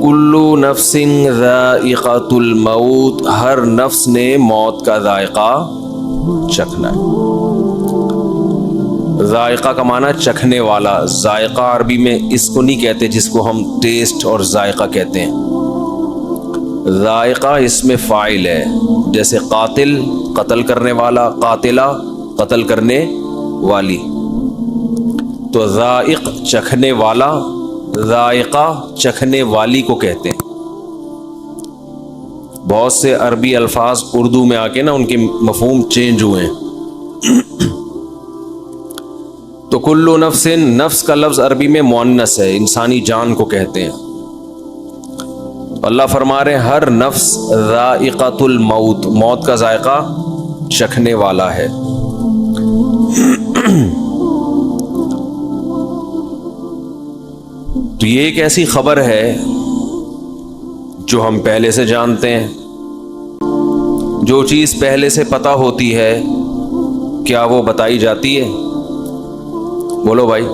کلو نفس ذائقۃ الموت، ہر نفس نے موت کا ذائقہ چکھنا ہے۔ ذائقہ کا معنی چکھنے والا، ذائقہ عربی میں اس کو نہیں کہتے جس کو ہم ٹیسٹ اور ذائقہ کہتے ہیں۔ ذائقہ اس میں فاعل ہے، جیسے قاتل قتل کرنے والا، قاتلہ قتل کرنے والی، تو ذائق چکھنے والا، ذائقہ چکھنے والی کو کہتے ہیں۔ بہت سے عربی الفاظ اردو میں آ کے نا ان کے مفہوم چینج ہوئے ہیں۔ تو کلو نفس، نفس کا لفظ عربی میں مؤنث ہے، انسانی جان کو کہتے ہیں۔ اللہ فرما رہے ہیں ہر نفس ذائقۃ الموت، موت کا ذائقہ چکھنے والا ہے۔ تو یہ ایک ایسی خبر ہے جو ہم پہلے سے جانتے ہیں۔ جو چیز پہلے سے پتہ ہوتی ہے کیا وہ بتائی جاتی ہے؟ بولو بھائی،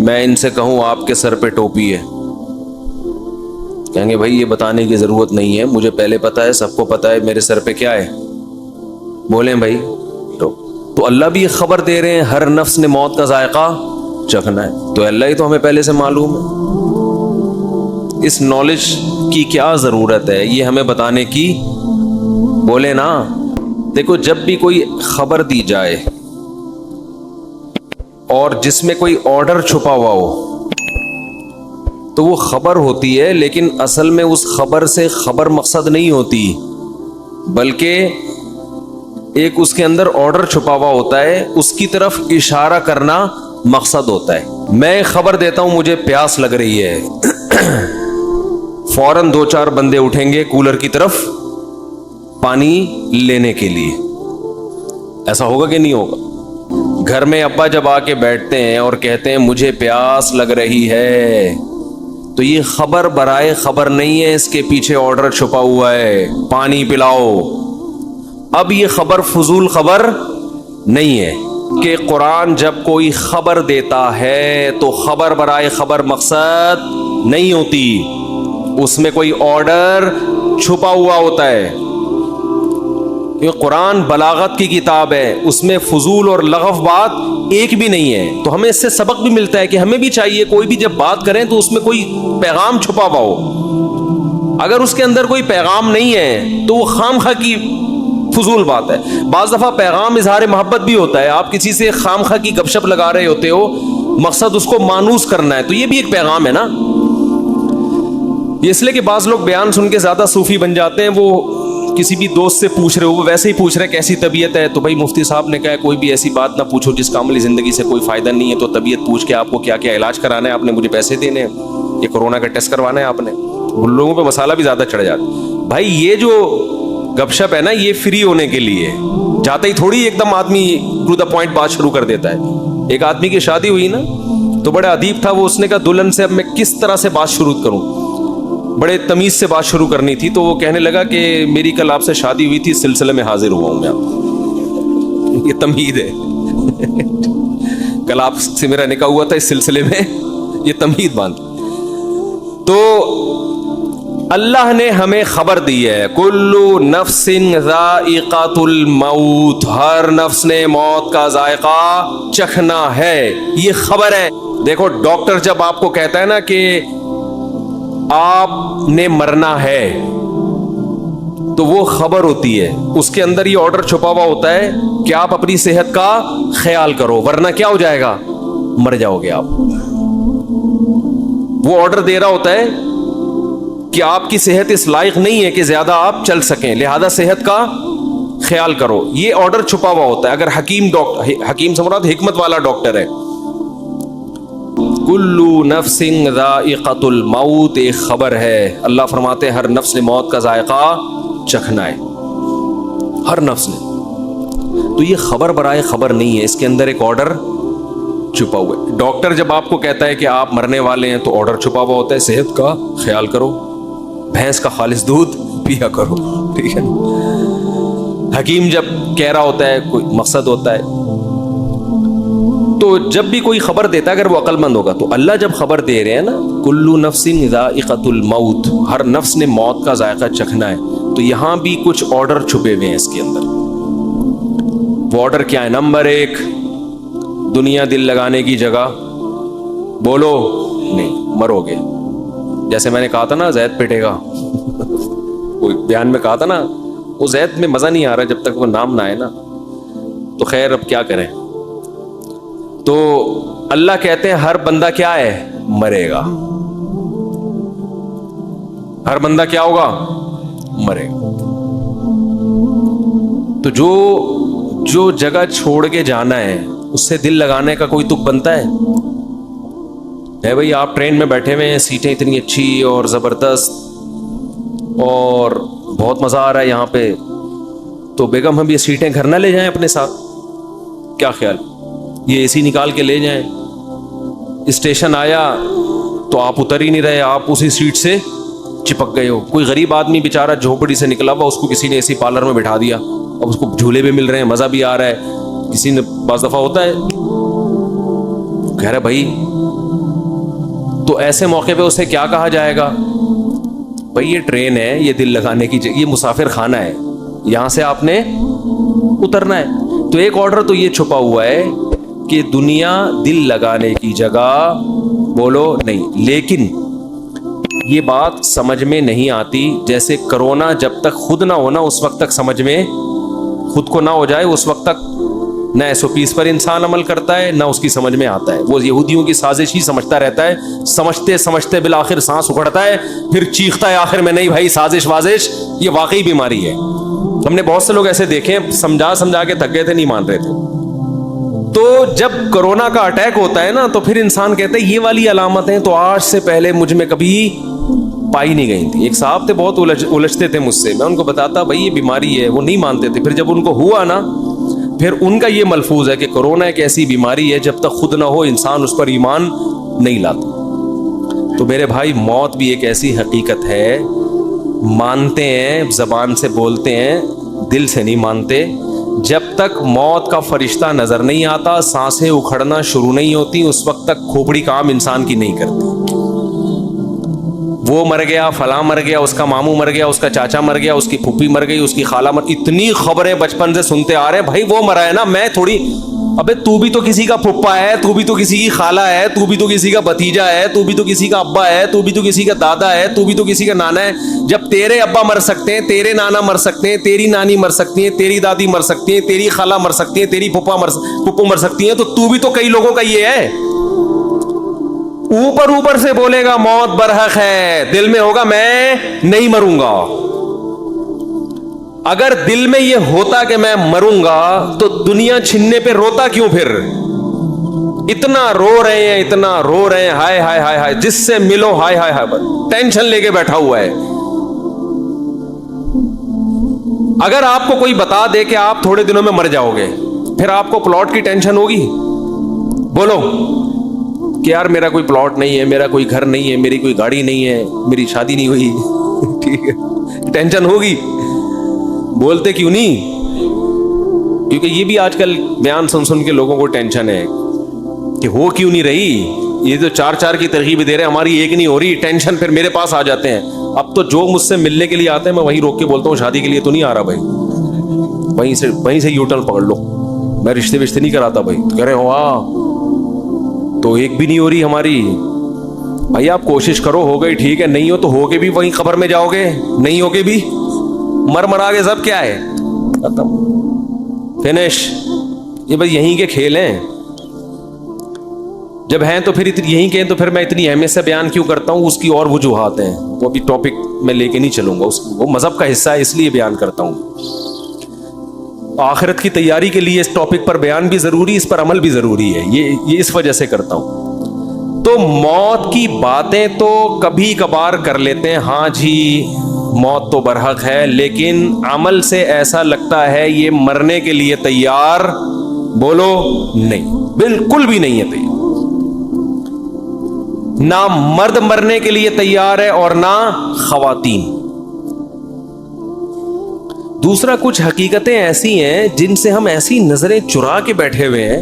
میں ان سے کہوں آپ کے سر پہ ٹوپی ہے، کہیں گے بھائی یہ بتانے کی ضرورت نہیں ہے، مجھے پہلے پتہ ہے، سب کو پتہ ہے میرے سر پہ کیا ہے، بولیں بھائی۔ تو اللہ بھی ایک خبر دے رہے ہیں ہر نفس نے موت کا ذائقہ چکھنا ہے، تو اللہ ہی تو ہمیں پہلے سے معلوم ہے۔ اس نالج کی کیا ضرورت ہے یہ ہمیں بتانے کی؟ بولے نا۔ دیکھو جب بھی کوئی خبر دی جائے اور جس میں کوئی آرڈر چھپا ہوا ہو تو وہ خبر ہوتی ہے، لیکن اصل میں اس خبر سے خبر مقصد نہیں ہوتی، بلکہ ایک اس کے اندر آرڈر چھپا ہوا ہوتا ہے، اس کی طرف اشارہ کرنا مقصد ہوتا ہے۔ میں خبر دیتا ہوں مجھے پیاس لگ رہی ہے، فوراً 2-4 بندے اٹھیں گے کولر کی طرف پانی لینے کے لیے، ایسا ہوگا کہ نہیں ہوگا؟ گھر میں ابا جب آ کے بیٹھتے ہیں اور کہتے ہیں مجھے پیاس لگ رہی ہے، تو یہ خبر برائے خبر نہیں ہے، اس کے پیچھے آرڈر چھپا ہوا ہے، پانی پلاؤ۔ اب یہ خبر فضول خبر نہیں ہے کہ قرآن جب کوئی خبر دیتا ہے تو خبر برائے خبر مقصد نہیں ہوتی، اس میں کوئی آرڈر چھپا ہوا ہوتا ہے۔ یہ قرآن بلاغت کی کتاب ہے، اس میں فضول اور لغو بات ایک بھی نہیں ہے۔ تو ہمیں اس سے سبق بھی ملتا ہے کہ ہمیں بھی چاہیے کوئی بھی جب بات کریں تو اس میں کوئی پیغام چھپا ہوا ہو۔ اگر اس کے اندر کوئی پیغام نہیں ہے تو وہ خام خواہ کی فضول بات ہے۔ بعض دفعہ پیغام اظہار محبت بھی ہوتا ہے، آپ کسی سے خام خواہ کی گپ شپ لگا رہے ہوتے ہو، مقصد اس کو مانوس کرنا ہے، تو یہ بھی ایک پیغام ہے نا۔ یہ اس لیے کہ بعض لوگ بیان سن کے زیادہ صوفی بن جاتے ہیں، وہ کسی بھی دوست سے پوچھ رہے ہو، وہ ویسے ہی پوچھ رہے کیسی طبیعت ہے، تو بھائی مفتی صاحب نے کہا کوئی بھی ایسی بات نہ پوچھو جس کا عملی زندگی سے کوئی فائدہ نہیں ہے، تو طبیعت پوچھ کے آپ کو کیا کیا علاج کرانا ہے، آپ نے مجھے پیسے دینے ہیں، یہ کورونا کا ٹیسٹ کروانا ہے آپ نے، ان لوگوں پہ مسالہ بھی زیادہ چڑھ جاتا ہے۔ بھائی یہ جو گپ شپ ہے نا یہ فری ہونے کے لیے، جاتے ہی تھوڑی ایک دم آدمی ٹو دا پوائنٹ بات شروع کر دیتا ہے۔ ایک آدمی کی شادی ہوئی نا تو بڑا ادیب تھا وہ، اس نے کہا دلہن سے اب میں کس طرح سے بات شروع کروں، بڑے تمیز سے بات شروع کرنی تھی، تو وہ کہنے لگا کہ میری کل آپ سے شادی ہوئی تھی، اس سلسلے میں حاضر ہوا ہوں میں آپ۔ یہ تمہید ہے، کل آپ سے میرا نکاح ہوا تھا، اس سلسلے میں یہ تمہید باندھ۔ تو اللہ نے ہمیں خبر دی ہے کلو نفس ذائقۃ الموت، ہر نفس نے موت کا ذائقہ چکھنا ہے، یہ خبر ہے۔ دیکھو ڈاکٹر جب آپ کو کہتا ہے نا کہ آپ نے مرنا ہے تو وہ خبر ہوتی ہے، اس کے اندر یہ آرڈر چھپا ہوا ہوتا ہے کہ آپ اپنی صحت کا خیال کرو ورنہ کیا ہو جائے گا، مر جاؤ گے آپ۔ وہ آرڈر دے رہا ہوتا ہے کہ آپ کی صحت اس لائق نہیں ہے کہ زیادہ آپ چل سکیں، لہذا صحت کا خیال کرو، یہ آرڈر چھپا ہوا ہوتا ہے۔ اگر حکیم سے مراد حکمت والا ڈاکٹر ہے۔ کلو نفس ذائقۃ الموت ایک خبر ہے، اللہ فرماتے ہیں ہر نفس نے موت کا ذائقہ چکھنا ہے، ہر نفس نے۔ تو یہ خبر برائے خبر نہیں ہے، اس کے اندر ایک آرڈر چھپا ہوا ہے۔ ڈاکٹر جب آپ کو کہتا ہے کہ آپ مرنے والے ہیں تو آرڈر چھپا ہوا ہوتا ہے صحت کا خیال کرو، بھینس کا خالص دودھ پیا کرو، ٹھیک ہے۔ حکیم جب کہہ رہا ہوتا ہے کوئی مقصد ہوتا ہے۔ تو جب بھی کوئی خبر دیتا ہے اگر وہ عقل مند ہوگا تو اللہ جب خبر دے رہے ہیں نا کلو نفس ذائقۃ الموت، ہر نفس نے موت کا ذائقہ چکھنا ہے، تو یہاں بھی کچھ آرڈر چھپے ہوئے ہیں اس کے اندر. وہ آرڈر کیا ہے؟ نمبر 1، دنیا دل لگانے کی جگہ، بولو نہیں مرو گے. جیسے میں نے کہا تھا نا زید پٹے گا کوئی بیان میں کہا تھا نا، وہ زید میں مزہ نہیں آ رہا جب تک وہ نام نہ آئے نا. تو خیر اب کیا کریں. تو اللہ کہتے ہیں ہر بندہ کیا ہے؟ مرے گا. ہر بندہ کیا ہوگا؟ مرے گا. تو جو جگہ چھوڑ کے جانا ہے اس سے دل لگانے کا کوئی تک بنتا ہے بھائی؟ آپ ٹرین میں بیٹھے ہوئے ہیں، سیٹیں اتنی اچھی اور زبردست اور بہت مزہ آ رہا ہے یہاں پہ، تو بیگم ہم یہ سیٹیں گھر نہ لے جائیں اپنے ساتھ؟ کیا خیال؟ یہ اے سی نکال کے لے جائیں. اسٹیشن آیا تو آپ اتر ہی نہیں رہے، آپ اسی سیٹ سے چپک گئے ہو. کوئی غریب آدمی بیچارہ جھوپڑی سے نکلا ہوا، اس کو کسی نے اے سی پارلر میں بٹھا دیا، اب اس کو جھولے بھی مل رہے ہیں، مزہ بھی آ رہا ہے. کسی نے بعض دفعہ ہوتا ہے کہہ رہا بھائی، تو ایسے موقع پہ اسے کیا کہا جائے گا؟ بھائی یہ ٹرین ہے، یہ دل لگانے کی یہ مسافر خانہ ہے، یہاں سے آپ نے اترنا ہے. تو ایک آرڈر تو یہ چھپا ہوا ہے کہ دنیا دل لگانے کی جگہ، بولو نہیں. لیکن یہ بات سمجھ میں نہیں آتی. جیسے کرونا جب تک خود نہ ہونا اس وقت تک سمجھ میں، خود کو نہ ہو جائے اس وقت تک نہ SOPs پر انسان عمل کرتا ہے، نہ اس کی سمجھ میں آتا ہے. وہ یہودیوں کی سازش ہی سمجھتا رہتا ہے، سمجھتے سمجھتے بالآخر سانس اکھڑتا ہے، پھر چیختا ہے آخر میں نہیں بھائی سازش وازش یہ واقعی بیماری ہے. ہم نے بہت سے لوگ ایسے دیکھے سمجھا کے تھک گئے تھے، نہیں مان رہے تھے. تو جب کرونا کا اٹیک ہوتا ہے نا تو پھر انسان کہتا ہے یہ والی علامتیں تو آج سے پہلے مجھ میں کبھی پائی نہیں گئی تھی. ایک صاحب تھے بہت الجھتے تھے مجھ سے، میں ان کو بتاتا بھائی یہ بیماری ہے، وہ نہیں مانتے تھے. پھر جب ان کو ہوا نا، پھر ان کا یہ ملفوظ ہے کہ کرونا ایک ایسی بیماری ہے جب تک خود نہ ہو انسان اس پر ایمان نہیں لاتا. تو میرے بھائی موت بھی ایک ایسی حقیقت ہے، مانتے ہیں زبان سے بولتے ہیں، دل سے نہیں مانتے. جب تک موت کا فرشتہ نظر نہیں آتا، سانسیں اکھڑنا شروع نہیں ہوتی، اس وقت تک کھوپڑی کام انسان کی نہیں کرتی. وہ مر گیا، فلاں مر گیا، اس کا ماموں مر گیا، اس کا چاچا مر گیا، اس کی پھوپھی مر گئی، اس کی خالہ مر، اتنی خبریں بچپن سے سنتے آ رہے ہیں. بھائی وہ مرا ہے نا، میں تھوڑی. ابے تو بھی تو کسی کا پھپھا ہے، تو بھی تو کسی کی خالہ ہے، تو بھی تو کسی کا بھتیجا ہے، تو بھی تو کسی کا ابا ہے، تو بھی تو کسی کا دادا ہے، تو بھی تو کسی کا نانا ہے. جب تیرے ابا مر سکتے ہیں، تیرے نانا مر سکتے ہیں، تیری نانی مر سکتی ہیں، تیری دادی مر سکتی ہیں، تیری خالہ مر سکتی ہیں، تیری پھپھو مر سکتی ہیں، تو بھی تو کئی لوگوں کا یہ ہے. اوپر سے بولے گا موت برحق ہے، دل میں ہوگا میں نہیں مروں گا. اگر دل میں یہ ہوتا کہ میں مروں گا تو دنیا چھننے پہ روتا کیوں؟ پھر اتنا رو رہے ہیں، اتنا رو رہے ہیں، ہائے ہائے ہائے ہائے، جس سے ملو ہائے ہائے ہائے، ٹینشن لے کے بیٹھا ہوا ہے. اگر آپ کو کوئی بتا دے کہ آپ تھوڑے دنوں میں مر جاؤ گے، پھر آپ کو پلاٹ کی ٹینشن ہوگی؟ بولو کہ یار میرا کوئی پلاٹ نہیں ہے، میرا کوئی گھر نہیں ہے، میری کوئی گاڑی نہیں ہے، میری شادی نہیں ہوئی ٹھیک ہے، ٹینشن ہوگی. بولتے کیوں نہیں؟ کیونکہ یہ بھی آج کل بیان سن کے لوگوں کو ٹینشن ہے کہ ہو کیوں نہیں رہی. یہ تو چار کی ترغیب دے رہے ہیں، ہماری ایک نہیں ہو رہی، ٹینشن پھر میرے پاس آ جاتے ہیں. اب تو جو مجھ سے ملنے کے لیے آتے ہیں میں وہیں روک کے بولتا ہوں شادی کے لیے تو نہیں آ رہا بھائی، وہیں سے یو ٹرن پکڑ لو، میں رشتے نہیں کراتا بھائی. کہہ رہے ہو تو ایک بھی نہیں ہو رہی ہماری. بھائی آپ کوشش کرو، ہو گئی ٹھیک ہے، نہیں ہو تو ہو کے بھی وہیں قبر میں جاؤ گے، نہیں ہو کے بھی مرا کے سب کیا ہے ختم فنش. یہ بس یہیں کے کھیل ہیں. جب ہیں تو پھر یہیں کے، تو پھر میں اتنی اہمیت سے بیان کیوں کرتا ہوں؟ اس کی اور وجوہات ہیں، وہ بھی ٹاپک میں لے کے نہیں چلوں گا، وہ مذہب کا حصہ ہے اس لیے بیان کرتا ہوں. آخرت کی تیاری کے لیے اس ٹاپک پر بیان بھی ضروری، اس پر عمل بھی ضروری ہے، یہ اس وجہ سے کرتا ہوں. تو موت کی باتیں تو کبھی کبھار کر لیتے ہیں، ہاں جی موت تو برحق ہے، لیکن عمل سے ایسا لگتا ہے یہ مرنے کے لیے تیار، بولو نہیں، بالکل بھی نہیں ہے تیار. نہ مرد مرنے کے لیے تیار ہے اور نہ خواتین. دوسرا کچھ حقیقتیں ایسی ہیں جن سے ہم ایسی نظریں چرا کے بیٹھے ہوئے ہیں